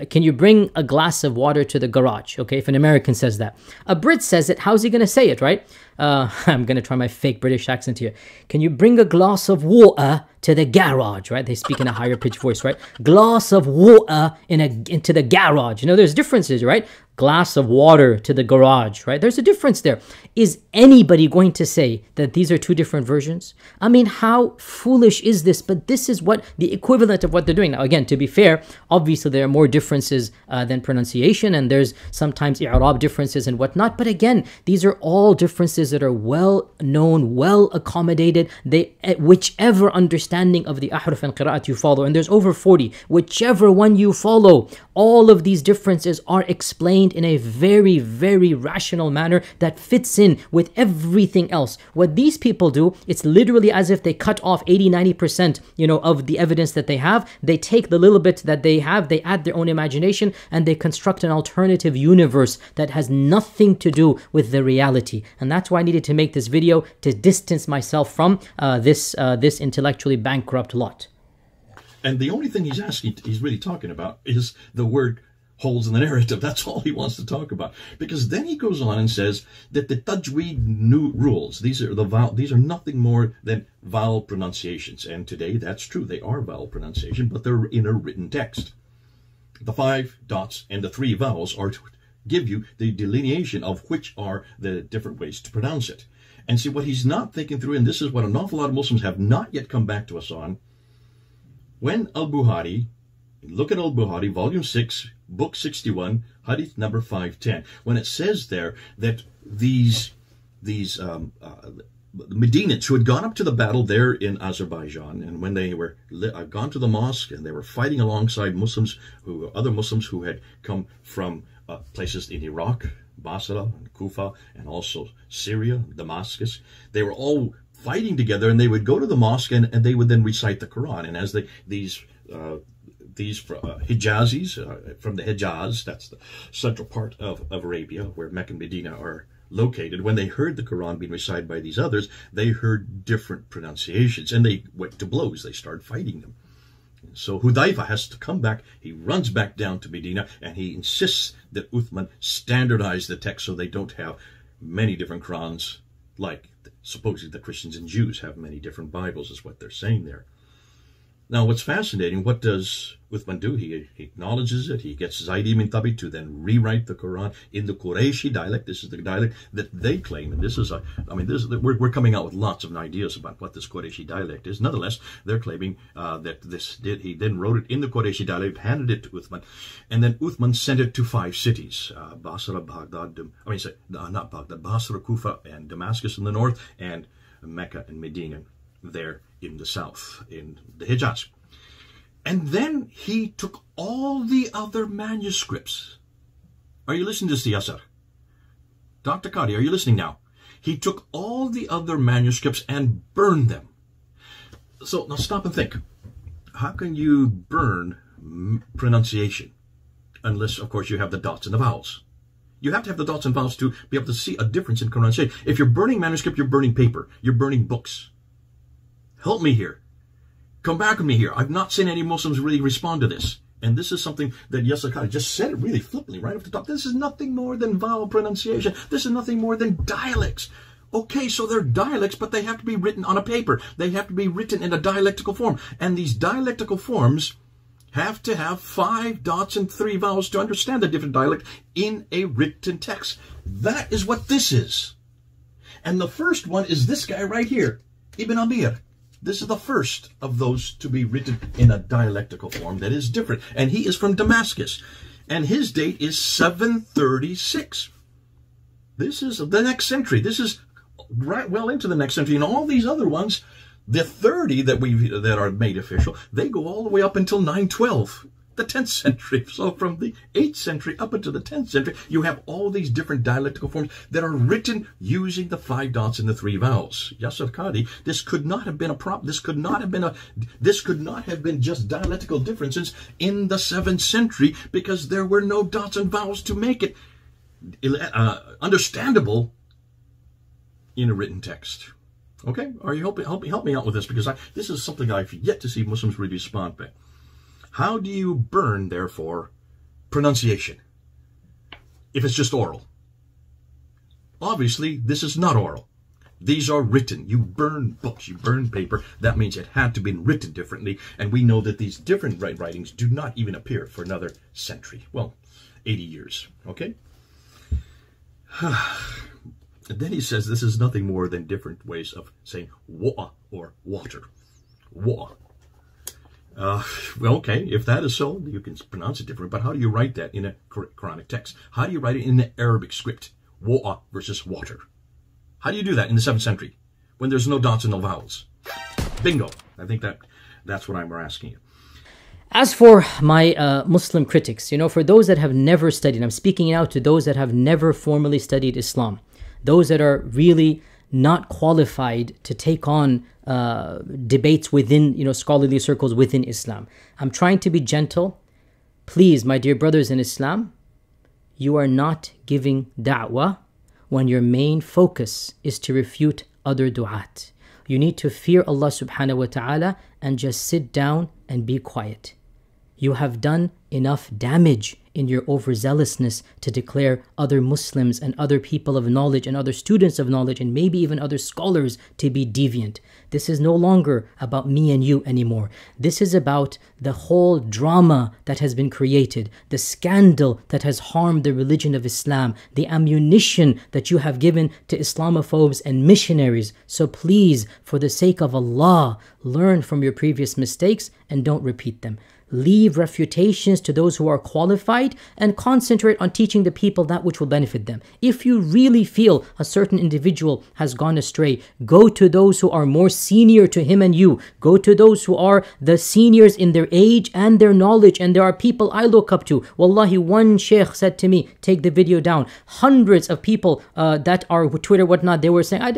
Can you bring a glass of water to the garage?" Okay, if an American says that, a Brit says it. How's he going to say it, right? I'm going to try my fake British accent here. Can you bring a glass of water to the garage, right? They speak in a higher pitched voice, right? Glass of water into the garage. You know, there's differences, right? Glass of water to the garage, right? There's a difference there. Is anybody going to say that these are two different versions? I mean, how foolish is this? But this is what the equivalent of what they're doing. Now, again, to be fair, obviously there are more differences than pronunciation, and there's sometimes i'rab differences and whatnot. But again, these are all differences that are well known, well accommodated. Whichever understanding of the ahruf and qira'at you follow, and there's over 40, whichever one you follow, all of these differences are explained in a very, very rational manner that fits in with everything else. What these people do, it's literally as if they cut off 80-90%, of the evidence that they have. They take the little bit that they have, they add their own imagination, and they construct an alternative universe that has nothing to do with the reality. And that's why I needed to make this video, to distance myself from this intellectually bankrupt lot. And the only thing he's really talking about is the word holes in the narrative. That's all he wants to talk about. Because then he goes on and says that the tajweed new rules, these are nothing more than vowel pronunciations. And today that's true. They are vowel pronunciation, but they're in a written text. The 5 dots and the 3 vowels are to give you the delineation of which are the different ways to pronounce it. And see, what he's not thinking through, and this is what an awful lot of Muslims have not yet come back to us on, when Al-Bukhari, look at Al-Bukhari, volume 6, book 61, hadith number 510, when it says there that these Medinians who had gone up to the battle there in Azerbaijan, and when they were gone to the mosque and they were fighting alongside other Muslims who had come from places in Iraq, Basra, and Kufa, and also Syria, Damascus, they were all fighting together, and they would go to the mosque and they would then recite the Quran. And as these Hijazis from the Hijaz, that's the central part of Arabia where Mecca and Medina are located, when they heard the Quran being recited by these others, they heard different pronunciations and they went to blows. They started fighting them. So Hudayfa has to come back. He runs back down to Medina and he insists that Uthman standardize the text so they don't have many different Qurans, like supposedly the Christians and Jews have many different Bibles, is what they're saying there. Now, what's fascinating, what does Uthman do? He acknowledges it. He gets Zayd ibn Thabit to then rewrite the Quran in the Qurayshi dialect. This is the dialect that they claim, and this is we're coming out with lots of ideas about what this Qurayshi dialect is. Nonetheless, they're claiming that he then wrote it in the Qurayshi dialect, handed it to Uthman, and then Uthman sent it to 5 cities: Basra, Baghdad, not Baghdad, Basra, Kufa, and Damascus in the north, and Mecca and Medina there in the south, in the Hijaz. And then he took all the other manuscripts. Are you listening to this, Yasir? Dr. Qadhi, are you listening now? He took all the other manuscripts and burned them. So now stop and think. How can you burn pronunciation? Unless, of course, you have the dots and the vowels. You have to have the dots and vowels to be able to see a difference in pronunciation. If you're burning manuscript, you're burning paper. You're burning books. Help me here. Come back with me here. I've not seen any Muslims really respond to this. And this is something that Yasir just said it really flippantly right off the top. This is nothing more than vowel pronunciation. This is nothing more than dialects. Okay, so they're dialects, but they have to be written on a paper. They have to be written in a dialectical form. And these dialectical forms have to have 5 dots and 3 vowels to understand the different dialect in a written text. That is what this is. And the first one is this guy right here, Ibn Amir. This is the first of those to be written in a dialectical form that is different. And he is from Damascus. And his date is 736. This is the next century. This is right well into the next century. And all these other ones, the 30 that are made official, they go all the way up until 912, the 10th century. So from the 8th century up until the 10th century, you have all these different dialectical forms that are written using the 5 dots and the 3 vowels. Yasir Qadhi, this could not have been a prop. This could not have been just dialectical differences in the 7th century, because there were no dots and vowels to make it understandable in a written text. Okay, are you help me out with this, because this is something I've yet to see Muslims really respond to. How do you burn, therefore, pronunciation if it's just oral? Obviously, this is not oral. These are written. You burn books, you burn paper. That means it had to be written differently, and we know that these different writings do not even appear for another century. Well, 80 years, okay? And then he says this is nothing more than different ways of saying wa or water. Wa. Well, okay, if that is so, you can pronounce it different, but how do you write that in a Quranic text? How do you write it in the Arabic script? Wa versus water. How do you do that in the 7th century when there's no dots and no vowels? Bingo. I think that's what I'm asking you. As for my Muslim critics, for those that have never studied, I'm speaking out to those that have never formally studied Islam. Those that are really not qualified to take on debates within, scholarly circles within Islam. I'm trying to be gentle. Please, my dear brothers in Islam, you are not giving da'wah when your main focus is to refute other du'at. You need to fear Allah subhanahu wa ta'ala and just sit down and be quiet. You have done enough damage in your overzealousness to declare other Muslims and other people of knowledge and other students of knowledge and maybe even other scholars to be deviant. This is no longer about me and you anymore. This is about the whole drama that has been created, the scandal that has harmed the religion of Islam, the ammunition that you have given to Islamophobes and missionaries. So please, for the sake of Allah, learn from your previous mistakes and don't repeat them. Leave refutations to those who are qualified and concentrate on teaching the people that which will benefit them. If you really feel a certain individual has gone astray, go to those who are more senior to him and you. Go to those who are the seniors in their age and their knowledge. And there are people I look up to. Wallahi, one Shaykh said to me, take the video down. Hundreds of people that are Twitter, whatnot, they were saying,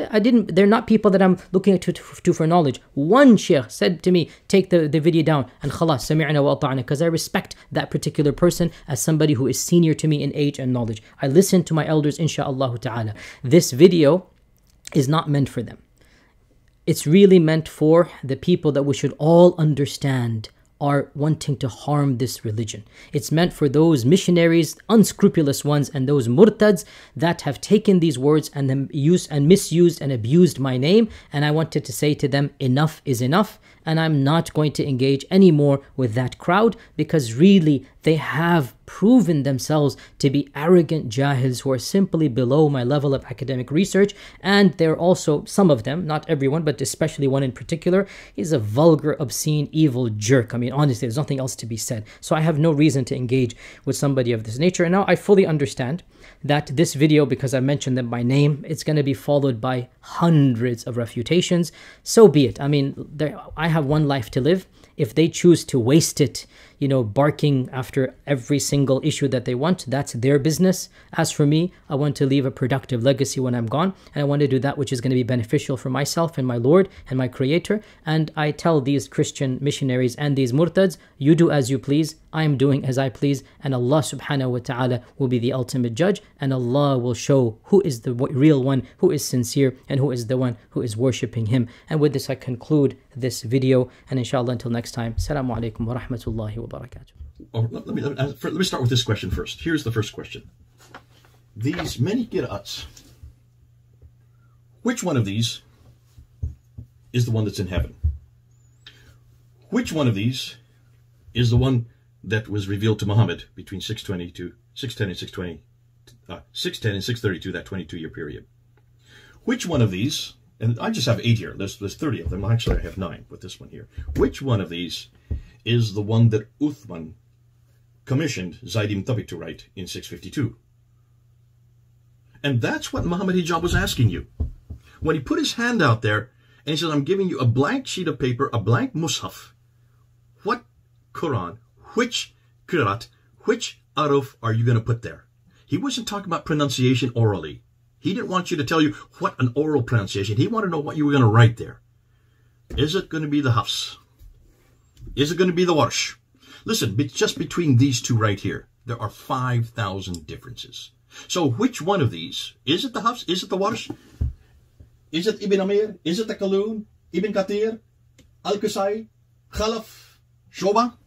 they're not people that I'm looking to for knowledge. One Shaykh said to me, take the video down. And khalas, sami'na, because I respect that particular person as somebody who is senior to me in age and knowledge. I listen to my elders, insha'Allah ta'ala. This video is not meant for them. It's really meant for the people that we should all understand are wanting to harm this religion. It's meant for those missionaries, unscrupulous ones, and those murtads that have taken these words and then used and misused and abused my name. And I wanted to say to them, enough is enough. And I'm not going to engage anymore with that crowd, because really they have proven themselves to be arrogant jahils who are simply below my level of academic research. And they're also, some of them, not everyone, but especially one in particular, is a vulgar, obscene, evil jerk. I mean, honestly, there's nothing else to be said. So I have no reason to engage with somebody of this nature. And now I fully understand that this video, because I mentioned them by name, it's going to be followed by hundreds of refutations. So be it. I mean, I have one life to live. If they choose to waste it, you know, barking after every single issue that they want, that's their business. As for me, I want to leave a productive legacy when I'm gone, and I want to do that which is going to be beneficial for myself and my Lord and my Creator. And I tell these Christian missionaries and these murtads, you do as you please, I am doing as I please, and Allah subhanahu wa ta'ala will be the ultimate judge, and Allah will show who is the real one, who is sincere, and who is the one who is worshipping Him. And with this I conclude this video, and inshallah until next time, Assalamu alaikum wa rahmatullahi wa barakatuh. Let me start with this question first. Here's the first question. These many qira'ats, which one of these is the one that's in heaven? Which one of these is the one that was revealed to Muhammad between 610 and 632, that 22-year period? Which one of these, and I just have 8 here, there's 30 of them, actually I have 9 with this one here. Which one of these is the one that Uthman commissioned Zayd ibn Thabit to write in 652? And that's what Muhammad Hijab was asking you. When he put his hand out there and he said, I'm giving you a blank sheet of paper, a blank mushaf, what Quran, which qiraat, which aruf are you going to put there? He wasn't talking about pronunciation orally. He didn't want you to tell you what an oral pronunciation. He wanted to know what you were going to write there. Is it going to be the Hafs? Is it going to be the Warsh? Listen, just between these two right here, there are 5,000 differences. So which one of these? Is it the Hafs? Is it the Warsh? Is it Ibn Amir? Is it the Qalun? Ibn Kathir? Al-Qusay? Khalaf? Shoba?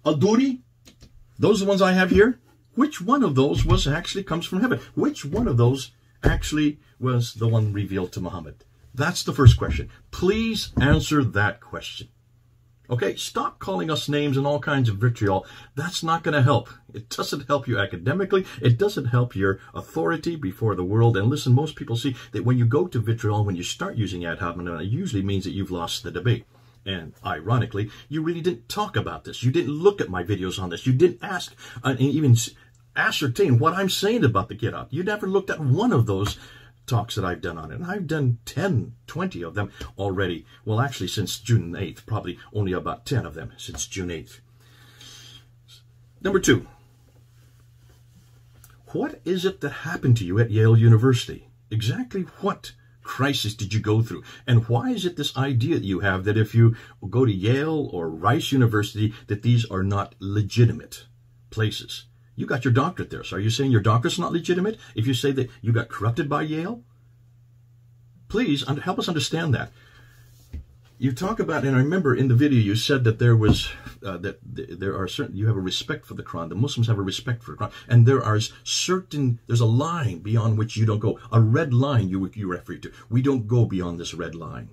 Al-Duri? Those are the ones I have here. Which one of those comes from heaven? Which one of those actually was the one revealed to Muhammad? That's the first question. Please answer that question. Okay, stop calling us names and all kinds of vitriol. That's not going to help. It doesn't help you academically. It doesn't help your authority before the world. And listen, most people see that when you go to vitriol, when you start using ad hominem, it usually means that you've lost the debate. And ironically, you really didn't talk about this. You didn't look at my videos on this. You didn't ask and even ascertain what I'm saying about the qiraat. You never looked at one of those talks that I've done on it. And I've done 10, 20 of them already. Well, actually, since June 8th, probably only about 10 of them since June 8th. Number 2, what is it that happened to you at Yale University? Exactly what crisis did you go through? And why is it this idea that you have that if you go to Yale or Rice University, that these are not legitimate places? You got your doctorate there, so are you saying your doctorate's not legitimate if you say that you got corrupted by Yale? Please help us understand that. You talk about, and I remember in the video you said that there was, there are certain, you have a respect for the Quran, the Muslims have a respect for the Quran, and there's a line beyond which you don't go, a red line you refer to. We don't go beyond this red line.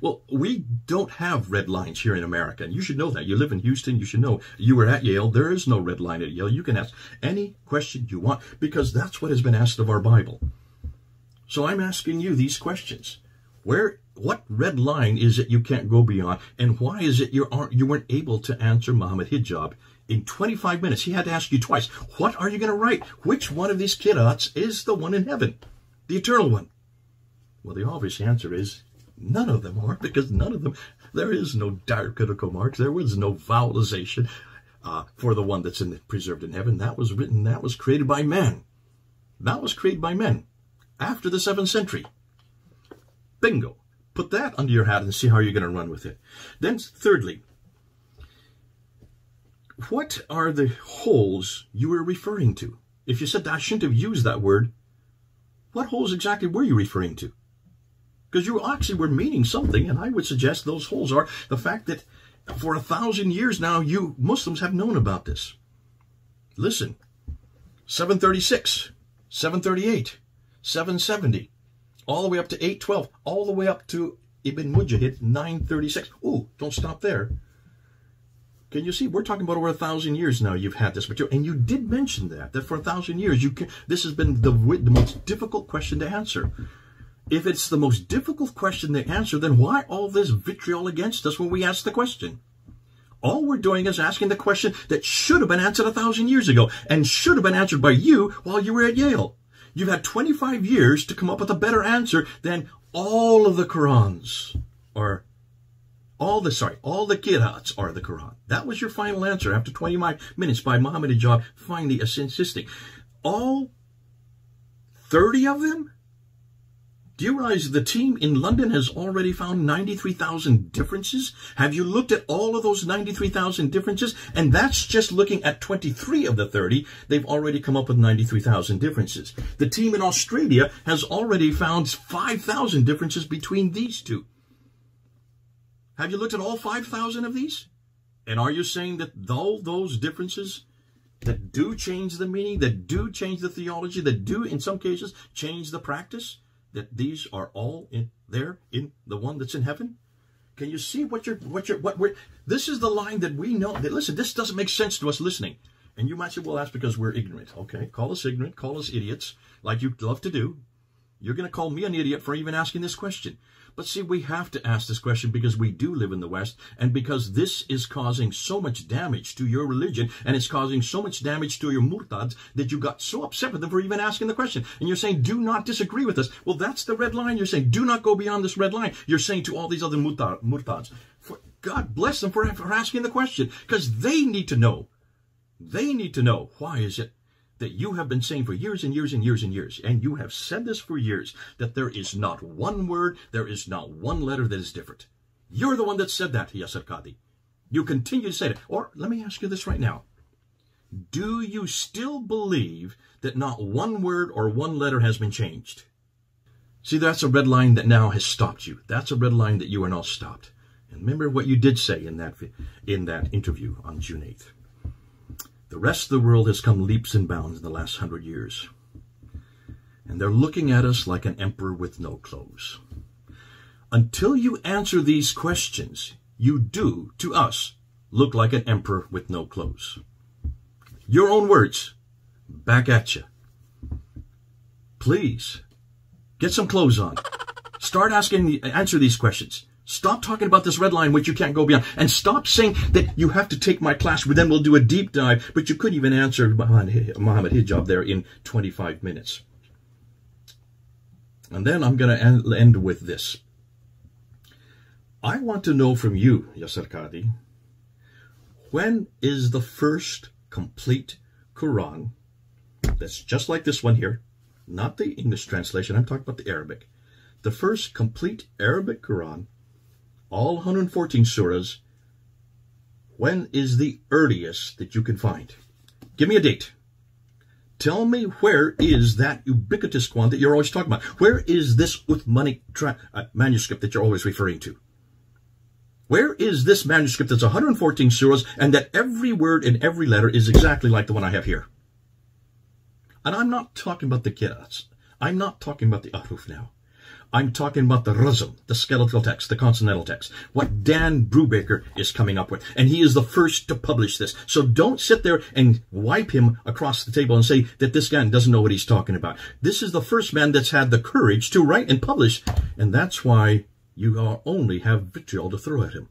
Well, we don't have red lines here in America, and you should know that. You live in Houston, you should know. You were at Yale. There is no red line at Yale. You can ask any question you want because that's what has been asked of our Bible. So I'm asking you these questions. What red line is it you can't go beyond, and why is it you weren't able to answer Muhammad Hijab in 25 minutes? He had to ask you twice. What are you going to write? Which one of these qiraats is the one in heaven, the eternal one? Well, the obvious answer is none of them are, because none of them, there is no diacritical marks. There was no vowelization for the one that's preserved in heaven. That was written, that was created by man. That was created by men after the 7th century. Bingo. Put that under your hat and see how you're going to run with it. Then thirdly, what are the holes you were referring to? If you said that I shouldn't have used that word, what holes exactly were you referring to? Because you actually were meaning something, and I would suggest those holes are the fact that for 1,000 years now, you Muslims have known about this. Listen, 736, 738, 770, all the way up to 812, all the way up to Ibn Mujahid, 936. Ooh, don't stop there. Can you see? We're talking about over 1,000 years now you've had this material. And you did mention that for 1,000 years, this has been the most difficult question to answer. If it's the most difficult question to answer, then why all this vitriol against us when we ask the question? All we're doing is asking the question that should have been answered 1,000 years ago and should have been answered by you while you were at Yale. You've had 25 years to come up with a better answer than all of the Qurans, or all the qira'ats are the Quran. That was your final answer after 25 minutes by Muhammad Hijab finally insisting. All 30 of them? Do you realize the team in London has already found 93,000 differences? Have you looked at all of those 93,000 differences? And that's just looking at 23 of the 30. They've already come up with 93,000 differences. The team in Australia has already found 5,000 differences between these two. Have you looked at all 5,000 of these? And are you saying that all those differences that do change the meaning, that do change the theology, that do in some cases change the practice, that these are all in the one that's in heaven? Can you see what we're, this is the line that we know, that listen, this doesn't make sense to us listening. And you might say, well, that's because we're ignorant. Okay, call us ignorant, call us idiots, like you love to do. You're going to call me an idiot for even asking this question. But see, we have to ask this question because we do live in the West, and because this is causing so much damage to your religion, and it's causing so much damage to your murtads, that you got so upset with them for even asking the question. And you're saying, do not disagree with us. Well, that's the red line. You're saying, do not go beyond this red line. You're saying to all these other murtads, God bless them for asking the question, because they need to know. They need to know, why is it that you have been saying for years and years and years and years, and you have said this for years, that there is not one word, there is not one letter that is different. You're the one that said that, Yasir Qadhi. You continue to say it. Or let me ask you this right now. Do you still believe that not one word or one letter has been changed? See, that's a red line that now has stopped you. That's a red line that you are now stopped. And remember what you did say in that interview on June 8th. The rest of the world has come leaps and bounds in the last 100 years. And they're looking at us like an emperor with no clothes. Until you answer these questions, you do, to us, look like an emperor with no clothes. Your own words, back at you. Please, get some clothes on. Start answer these questions. Stop talking about this red line which you can't go beyond. And stop saying that you have to take my class, then we'll do a deep dive, but you couldn't even answer Muhammad Hijab there in 25 minutes. And then I'm going to end with this. I want to know from you, Yasir Qadhi, when is the first complete Quran, that's just like this one here, not the English translation, I'm talking about the Arabic, the first complete Arabic Quran, all 114 surahs, when is the earliest that you can find? Give me a date. Tell me, where is that ubiquitous Quran that you're always talking about? Where is this Uthmanic manuscript that you're always referring to? Where is this manuscript that's 114 surahs and that every word and every letter is exactly like the one I have here? And I'm not talking about the qira'ats. I'm not talking about the ahruf now. I'm talking about the razm, the skeletal text, the consonantal text, what Dan Brubaker is coming up with. And he is the first to publish this. So don't sit there and wipe him across the table and say that this guy doesn't know what he's talking about. This is the first man that's had the courage to write and publish. And that's why you only have vitriol to throw at him.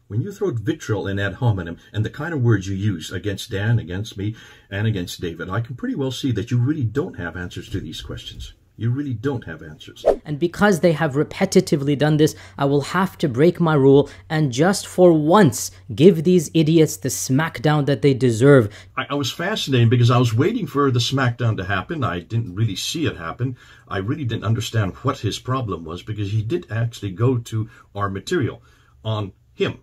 When you throw vitriol and ad hominem and the kind of words you use against Dan, against me, and against David, I can pretty well see that you really don't have answers to these questions. You really don't have answers. And because they have repetitively done this, I will have to break my rule and just for once give these idiots the smackdown that they deserve. I was fascinated because I was waiting for the smackdown to happen. I didn't really see it happen. I really didn't understand what his problem was because he did actually go to our material on him.